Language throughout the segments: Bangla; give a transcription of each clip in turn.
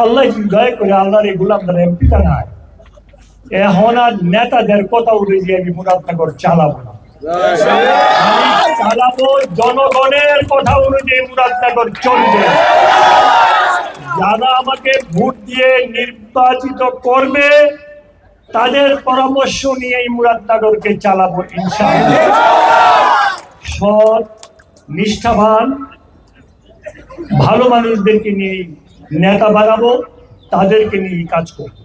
আল্লাহ দয়া করে আল্লাহর এই গোলামদের এমপি বানায়। এখন আর নেতাদের কথা উঠে যে আমি মুরাদনগর চালাবো না, আমি চালাবো জনগণের কথা অনুযায়ী মুরাদনগর চলবে। যারা আমাকে ভোট দিয়ে নির্বাচিত করবে তাদের পরামর্শ নিয়ে এই মুরাদনগরকে চালাবো ইনশাআল্লাহ। সৎ, নিষ্ঠাবান, ভালো মানুষদেরকে নিয়ে নেতা বানাবো, তাদেরকে নিয়ে কাজ করবো।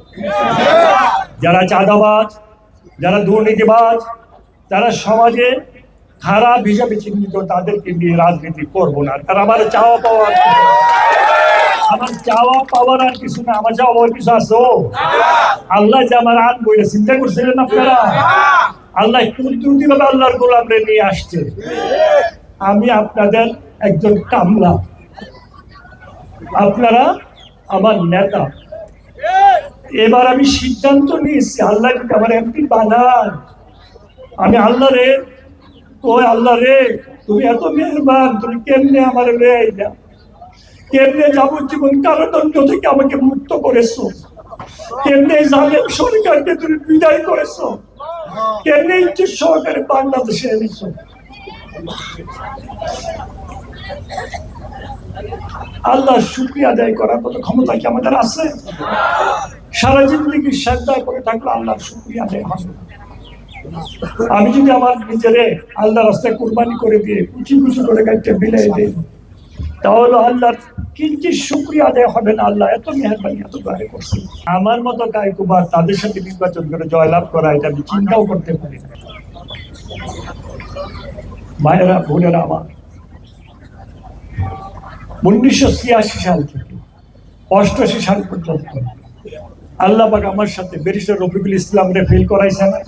যারা চাঁদাবাজ, যারা দুর্নীতিবাজ, যারা সমাজে খারাপ হিসাবে চিহ্নিত, তাদেরকে নিয়ে রাজনীতি করবো না। তারা আমার চাওয়া পাওয়ার আর কিছু না, আমার চাওয়া পাওয়ার কিছু আছে? আল্লাহ যে আমার আন বইলে চিন্তা করছিলেন আপনারা? আল্লাহ কুদরতিভাবে আল্লাহর গোলামরে নিয়ে আসছে। আমি আপনাদের একজন কামলা, আপনারা আমার নেতা। এবার আমি সিদ্ধান্ত নিয়েছি, আল্লাহ আমার এমপি বানান। আমি আল্লাহ রে, ওই আল্লাহ রে, তুমি এত মেহরবান, তুমি কেমনে আমার রে আইলা, কেমনে যাবজ্জীবন কারাদণ্ড থেকে আমাকে মুক্ত করেছো, কেমনে জালেম সরকারকে তুমি বিদায় করেছো, কেমনে ইজ্জত সহকারে বাংলাদেশে এনেছো। আল্লাহর শুকরিয়া আদায় করার মতো ক্ষমতা কি আমাদের আছে? সারা জিন্দগি সাজদা করে থাকলে আল্লাহর শুকরিয়া আদায় হবে। আমি যদি আমার নিজেরে আল্লাহ রাস্তায় কুরবানি করে দিয়ে কুচি কুচি করে গাইতে বিলাই দিই, তাহলে আল্লাহর কিঞ্চিত শুকরিয়া আদায় হবে না। আল্লাহ এত মেহরবানি, এত দয়া করছে। আমার মতো কায়কুবার তাদের সাথে নির্বাচন করে জয়লাভ করা, এটা আমি চিন্তাও করতে পারি না। মায়েরা, বোনেরা আমার, 1986 সাল থেকে 88 সাল পর্যন্ত আল্লাহ পাক আমার সাথে ব্যারিস্টার রফিকুল ইসলামরে ফেল করাইছে না?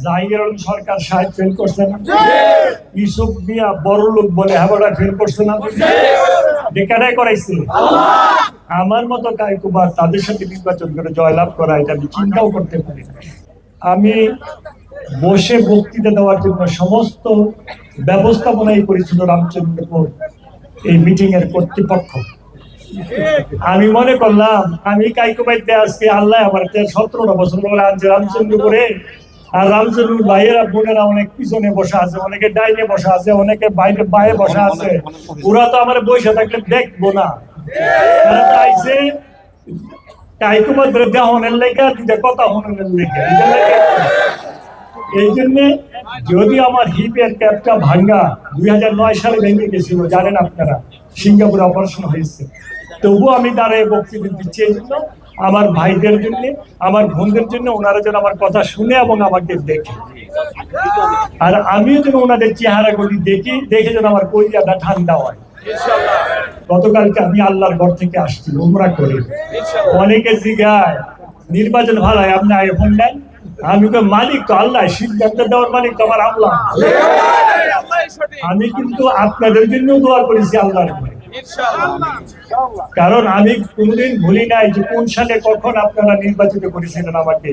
জাহির সরকার সাহেব ফেল করছে না? ইউসুফ মিয়া বড় লোক বলে হাবাড়া ফেল করছে না? বেকারাই করাইছে। আমার মতো কায়কুবার তাদের সাথে নির্বাচন করে জয়লাভ করা, এটা আমি চিন্তাও করতে পারি না। আমি বসে বক্তৃতা দেওয়ার জন্য সমস্ত ব্যবস্থাপনাই করেছিল রামচন্দ্রপুর এই মিটিং এর কর্তৃপক্ষ। আমি মনে করলাম আমি কাইকুবাইতে আজকে আল্লাহ আমার 17টা বছর ধরে আনছে রামচন্দ্রপুরে, আর রামচন্দ্রপুর ভাইয়েরা বোনেরা অনেক পিছনে বসা আছে, অনেকে ডাইনে বসা আছে, অনেকে বাইরে বাইরে বসা আছে। ওরা তো আমার বসে থাকলে দেখবো না, তারা চাইছে কাইকুবাদ দেহনের লেখা দিতে কথা হনের লেখা। এই জন্য যদি আমার হিপের ক্যাপটা ভাঙ্গা 2009 সালে ভেঙে গেছিল, জানেন আপনারা, সিঙ্গাপুরে অপারেশন হয়েছে, তবুও আমি দাঁড়িয়ে বক্তৃতা দিচ্ছি এই জন্য, আমার ভাইদের জন্য, আমার বোনদের জন্য, ওনারা যেন আমার কথা শুনে এবং আমাকে দেখে। আর আমিও যেন ওনাদের চেহারাগুলি দেখি, দেখে যেন আমার কলিজাটা ঠান্ডা হয়। গতকালকে আমি আল্লাহর ঘর থেকে আসছি উমরা করে। অনেকে জিগায় নির্বাচন ভালো হয়, আপনি আইফোন নেন? আমি তো মালিক তো আল্লাহ, সিদ্ধান্ত দেওয়ার মালিক তো আমার আল্লাহ। আমি কিন্তু আপনাদের জন্য দোয়া করেছি আল্লাহর ঘরে, কারণ আমি কোনোদিন ভুলি নাই যে কোন সালে কখন আপনারা নির্বাচিত করেছিলেন আমাকে,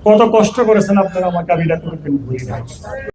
কত কষ্ট করেছেন আপনারা আমাকে, আমি এটা কোনোদিন ভুলি নাই।